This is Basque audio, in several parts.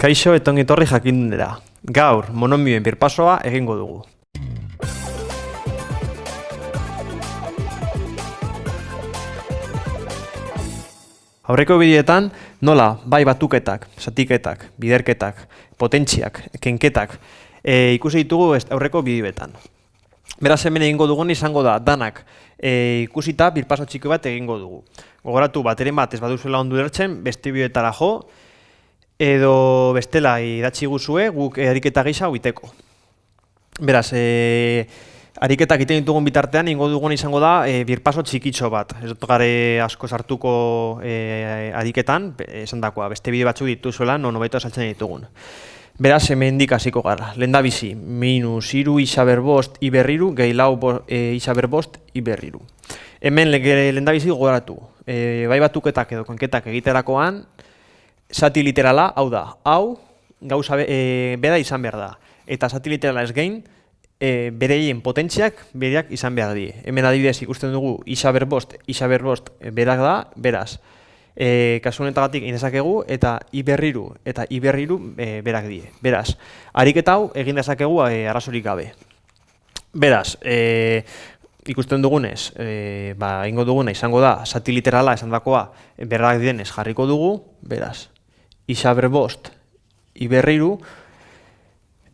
Kaixo eta ongi etorri jakindera. Gaur, monomioen birpasoa egingo dugu. Aurreko bideoetan, nola, bai batuketak, zatiketak, biderketak, potentziak, kenketak, ikusi ditugu aurreko bideoetan. Beraz hemen egingo dugun izango da, danak ikusita birpaso txiki bat egingo dugu. Gogoratu, bateren bat ez baduzuela ondo ulertzen, beste bideoetara jo, edo bestela idatzi guzue guk ariketa gisa uiteko. Beraz, ariketak egiten ditugun bitartean ingo dugun izango da birpaso txikitxo bat. Ez dut gare asko sartuko ariketan, esan dakoa, beste bide batzuk dituzuela, hobeto saltzen ditugun. Beraz, hemendik hasiko gara. Lehendabizi, -3 isaberbost iberriru, gehi lau isaberbost iberriru. Hemen lehendabizi gogoratu, bai batuketak edo konketak egiterakoan, zati literala, hau da, hau gauza bera izan behar da. Eta zati literala ez gain, bereien potentziak bereak izan behar di. Hemen adibidez ikusten dugu isaberbost berak da, beraz. Kasu honetagatik indezakegu eta iberriru berak die. Beraz, ariketa hau egin dezakegu arazorik gabe. Beraz, ikusten dugunez, ingo duguna izango da, zati literala esan dakoa berak dienez jarriko dugu, beraz, isaberbost iberriru,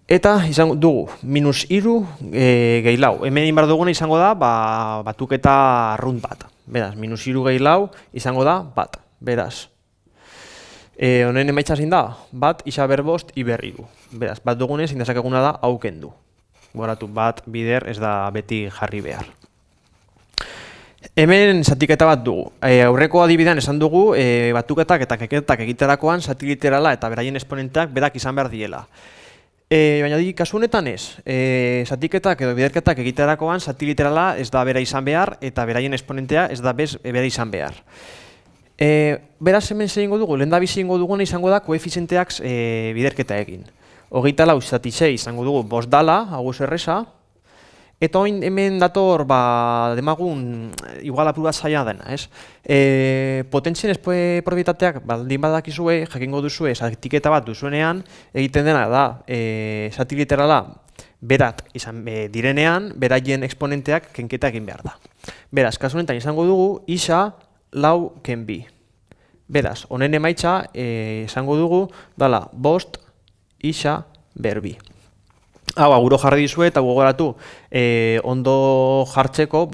eta izango dugu, -3 gehi lau. Hemen inbar duguna izango da, batuketa arrunt bat. Beraz, -3 gehi lau izango da, bat. Beraz, honen emaitza zein da, bat isaberbost iberriru. Beraz, bat dugunez, indezakeguna da, hau kendu. Goratu, bat bider ez da beti jarri behar. Hemen zatiketa bat dugu. Aurreko adibidean esan dugu, batuketak eta keketak egiterakoan zati literala eta beraien esponenteak berak izan behar diela. Baina kasu honetan ez, zatiketak edo biderketak egiterakoan zati literala ez da bera izan behar eta beraien esponentea ez da bera izan behar. Beraz hemen zer ingo dugu, lehendabizi ingo duguna izango da koefizienteak biderketa egin. 24 zati 6 izango dugu bost dala, aguz erresa, eta hemen dator demagun igual apur bat zaila dena, ez? Potentzien propietateak baldin badakizue, jakingo duzue, zatiketa bat duzuenean, egiten dena da, zati literala berak izan direnean, beraien eksponenteak kenketa egin behar da. Beraz, kasu honetan izango dugu, isa lau kenbi. Beraz, honen emaitza izango dugu, dala, bost isa berbi. Hau, aguro jarri dizuet, eta gogoratu, ondo jartzeko,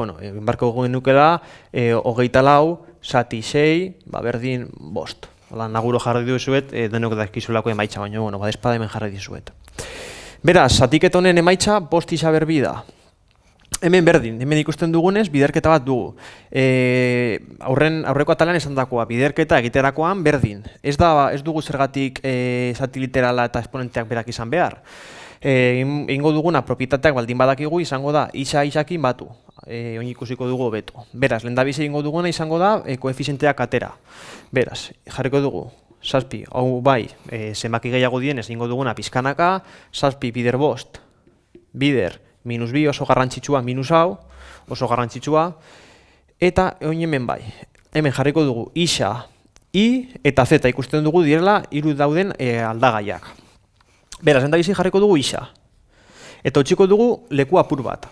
barko genukela, 24 zati 6, berdin bost. Aguro jarri dizuet, denok dakizulako emaitza, baina, badezpada hemen jarri dizuet. Beraz, zatiketa honen emaitza, bost isa berbi da. Hemen berdin, hemen ikusten dugunez, biderketa bat dugu. Aurreko atalean esan dakoa, biderketa egiterakoan berdin. Ez dugu zergatik zati literala eta esponenteak berak izan behar. Ingo duguna propietateak baldin badakigu izango da isakin batu. Oin ikusiko dugu beto. Beraz, lehendabizi ingo duguna izango da koefizienteak atera. Beraz, jarriko dugu, zazpi, hau bai, zenbaki gehiago dienez ingo duguna pizkanaka, zazpi bider bost, bider, -2 oso garrantzitsua, hau, oso garrantzitsua, eta hemen bai, hemen jarriko dugu isa, i eta zeta ikusten dugu direla hiru dauden aldagaiak. Beraz, lehendabizi jarriko dugu isa, eta utziko dugu leku apur bat.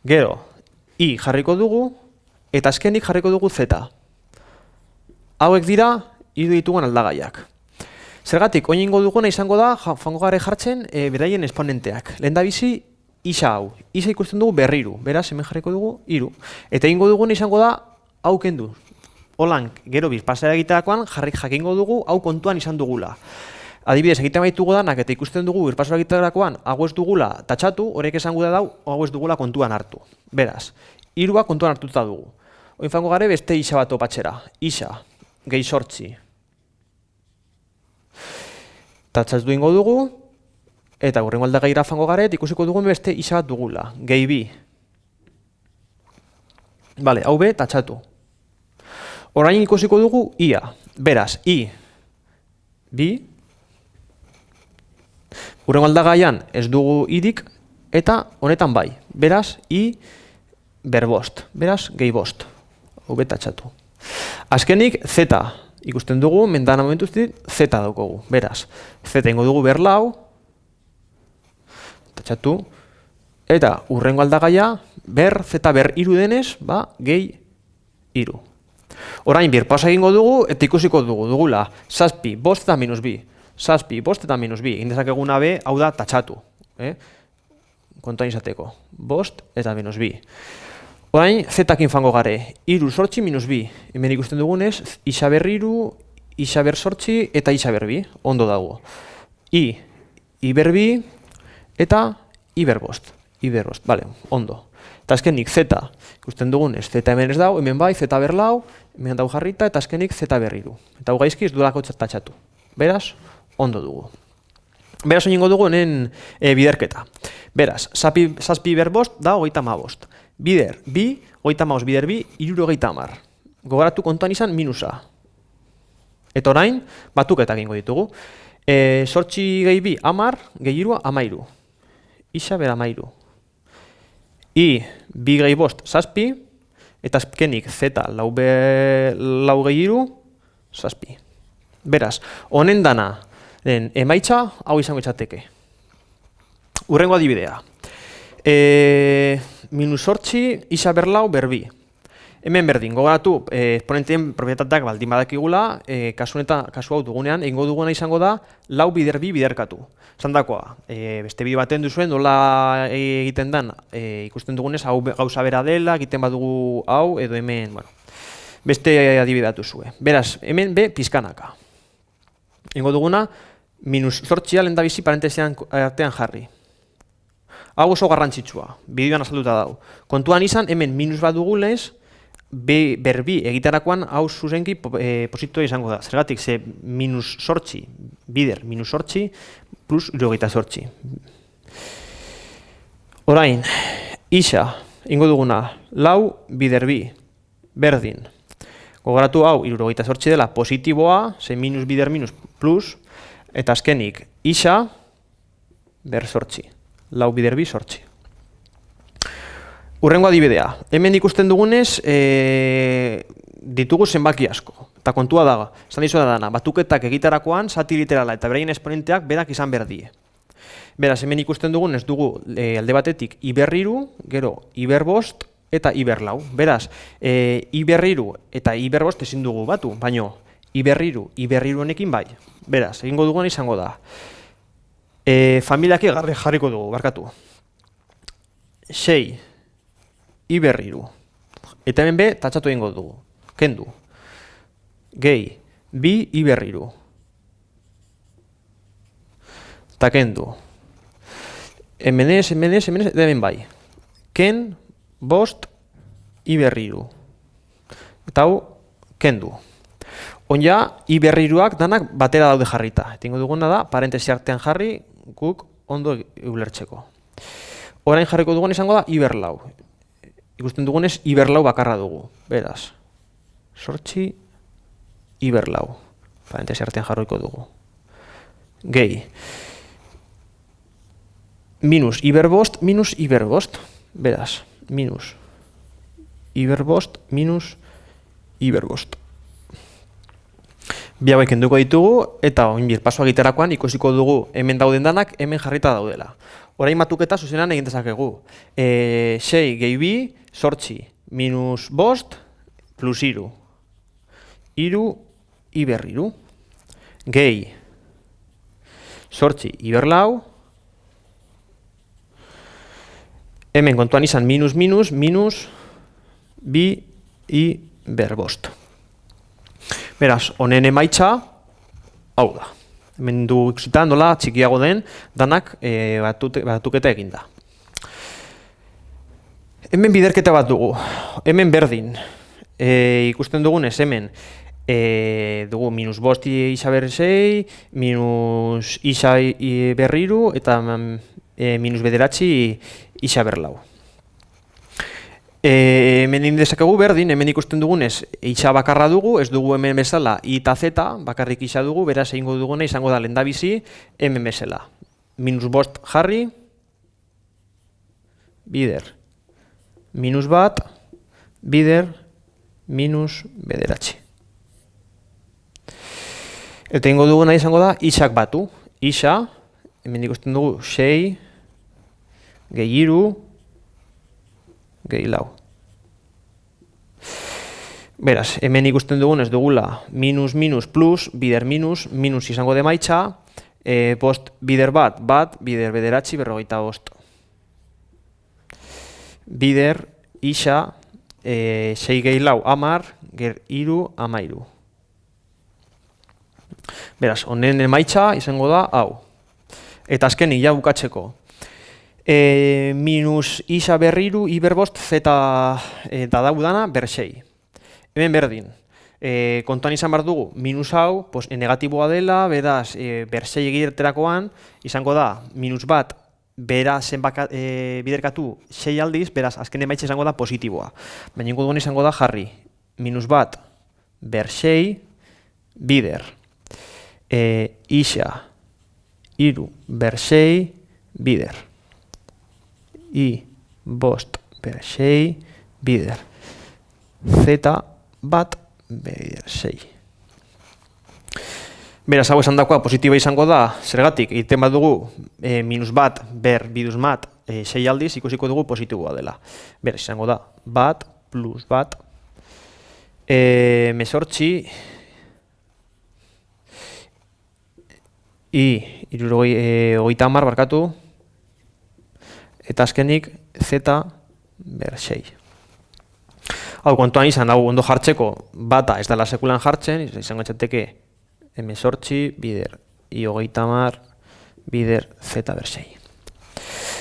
Gero, i jarriko dugu, eta azkenik jarriko dugu zeta. Hauek dira hiru ditugun aldagaiak. Zergatik, oin ingo duguna izango da, fango gare jartzen beraien esponenteak. Lehendabizi, isa hau. Isa ikusten dugu berriru. Beraz, hemen jarriko dugu hiru. Eta ingo dugun izango da, hau kendu. Holan, gero birpasera egiterakoan, jakingo dugu, hau kontuan izan dugula. Adibidez, egiten baitugu danak eta ikusten dugu birpasera egiterakoan, hau ez dugula tatxatu, horrek esango da hau ez dugula kontuan hartu. Beraz, hirua kontuan hartuta dugu. Oin fango gare beste isa bat opatxera. Isa, gehi 8. Tatxatu ingo dugu, eta hurrengo aldagaira fango garet, ikusiko dugun beste isa bat dugula, gehi 2. Bale, hau be, tatxatu. Orain ikusiko dugu ia. Beraz, i, bi. Hurrengo aldagaian ez dugu irik, eta honetan bai. Beraz, i, berbost. Beraz, gehi bost. Hau be, tatxatu. Azkenik, zeta. ikusten dugu, mendana momentuztik, z daukogu. Beraz, z ingo dugu berlau, tatxatu, eta urrengo aldagaia, ber, z ber iru denez, gehi iru. Orain, birpausa egingo dugu, eta ikusiko dugula, zazpi, bost eta minus bi. Zazpi, bost eta minus bi. Egin dezakeguna be, hau da, tatxatu. Kontuan izateko. Bost eta minus bi. Orain, z-akin fango gare, iru sortzi minus bi. Hemen ikusten dugunez, isa ber iru, isa ber sortzi eta isa ber bi. Ondo dago. I ber bi eta i ber bost. I ber bost, bale, ondo. Eta azkenik z, ikusten dugunez, z hemen ez dago, hemen bai, z ber lau, hemen dago jarrita, eta azkenik z ber iru. Eta hau gaizki ez duelako tatxatu. Beraz, ondo dugu. Beraz, oingo dugu honen biderketa. Beraz, zazpi ber bost da 35. Bider, bi, 35 bider bi, 70. Gogoratu kontuan izan minusa. Eta orain, batuketak egingo ditugu. Sortzi gehi bi, 10, gehi irua, 13. Isa ber 13. I, bi gehi bost, zazpi, eta azkenik z, lau gehi iru, zazpi. Beraz, honen dana, emaitza, hau izango izateke. Urrengo adibidea. Minus sortzi, isa ber lau, ber bi. Hemen berdin, gogoratu, esponentien propietateak baldin badakigula, kasu hau dugunean, egingo duguna izango da, lau bider bi biderkatu. Zandakoa, beste bideo baten duzuen, nola egiten dan, ikusten dugunez, hau gauza bera dela, egiten badugu hau, edo hemen, beste adibidatu zuen. Beraz, hemen be, pizkanaka. Egingo duguna, minus sortzia lehen da bizi parentesian artean jarri. Hau oso garrantzitsua, bideoan azalduta dago. Kontuan izan, hemen minus bat dugulez, berbi egitarakoan hau zuzenki positoa izango da. Zergatik, ze minus sortzi, bider minus sortzi, plus 78. Orain, isa, ingo duguna, lau bider bi, berdin. Gogoratu hau, 78 dela positiboa, ze minus bider minus plus, eta azkenik, isa, ber sortzi. Lau bider bi sortzi. Urrengo adibidea. Hemen ikusten dugunez, ditugu zenbaki asko. Eta kontua daga, esan dizu da dana, batuketak egitarakoan, zati literala eta beraien esponenteak berak izan berdie. Beraz, hemen ikusten dugunez dugu alde batetik iberriru, gero iberbost eta iberlau. Beraz, iberriru eta iberbost ezin dugu batu, baino iberriru honekin bai. Beraz, egingo dugun izango da. Familiak jarriko dugu, barkatu. 6 iberriru. Eta hemen be, tatxatu egingo dugu. Kendu. Gehi, bi iberriru. Eta kendu. Hemenez, eta hemen bai. Ken, bost, iberriru. Eta hau, kendu. Onja, iberriruak danak batera daude jarrita. Eta ingo duguna da, parentesi artean jarri, guk ondo ulertzeko. Orain jarriko dugun izango da, iberlau. Ikusten dugunez, iberlau bakarra dugu. Beraz, sortzi, iberlau. Parentesi artean jarriko dugu. Gehi. Minus iberbost, minus iberbost. Beraz, minus iberbost, minus iberbost. Bi hauek kenduko ditugu, eta oinbir pasoa egiterakoan ikusiko dugu hemen dauden danak, hemen jarrita daudela. Orain batuketa zuzenan egin dezakegu. 6 gehi bi, sortzi, minus bost, plus iru. Iru, iberriru. Gehi, sortzi, iberlau. Hemen kontuan izan minus, minus, minus, bi, iberbost. Beraz, honen emaitza, hau da. Hemen du ikusita nola txikiago den, danak batuketa eginda. Hemen biderketa bat dugu, hemen berdin. Ikusten dugunez, hemen dugu minus bost isa ber 6, minus isa berriru, eta minus bederatzi isa berlau. Hemen indezakegu berdin, hemen ikusten dugunez isa bakarra dugu, ez dugu hemen bezala i eta z, bakarrik isa dugu, beraz egingo duguna izango da lehendabizi hemen bezala. Minus bost jarri, bider, minus bat, bider, minus bederatzi. Eta ingo duguna izango da, isak batu. Isa, hemen ikusten dugu 6, gehi 3, gehi 4. Beraz, hemen ikusten dugun ez dugula minus, minus, plus, bider minus, minus izango de maitxa, bost bider bat, bider bederatzi, 45. Bider, isa, 6 gehi 4, 10, ger 3, 13. Beraz, honen emaitza izango da hau. Eta azkenik ja bukatzeko. Minus isa berriru, iberbost, zeta dadau ber 6. Hemen berdin. Kontuan izan behar dugu, minus hau negatiboa dela, beraz, ber 6 egiterakoan, izango da, minus bat, bera biderkatu 6 aldiz, beraz, azken emaitza izango da positiboa. Baina ingo duen izango da jarri, minus bat, ber 6, bider. Isa, 3, ber 6, bider. I, bost, ber 6, bider. Zeta, bat, bider 6. Beraz, hau esan dakoa positiba izango da, zergatik, egiten bat dugu, minus bat, ber, biduz mat, 6 aldiz, ikusiko dugu positiboa dela. Beraz, izango da, bat, plus bat, mesortzi, hogeita hamar barkatu, eta azkenik zeta ber 6. Hau, kontuan izan, hau ondo jartzeko bata ez dela sekulan jartzen, izango etxateke mesortzi, bider, hogeita hamar, bider zeta ber 6.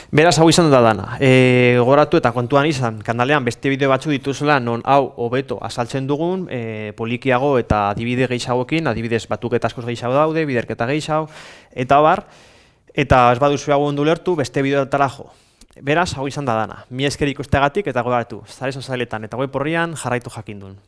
Beraz, hau izan da dana. Gogoratu eta kontuan izan, kanalean beste bideo batzu dituzela non hau hobeto azaltzen dugun, polikiago eta adibide gehiagoekin, adibidez batuketa askoz gehiago daude, biderketa gehiago, eta bar, eta ez baduzu hau ondo ulertu, beste bideoetara jo. Beraz, hau izan da dana. Mi esker ikusteagatik eta gogoratu, zare sozialetan eta web orrian jarraitu jakindun.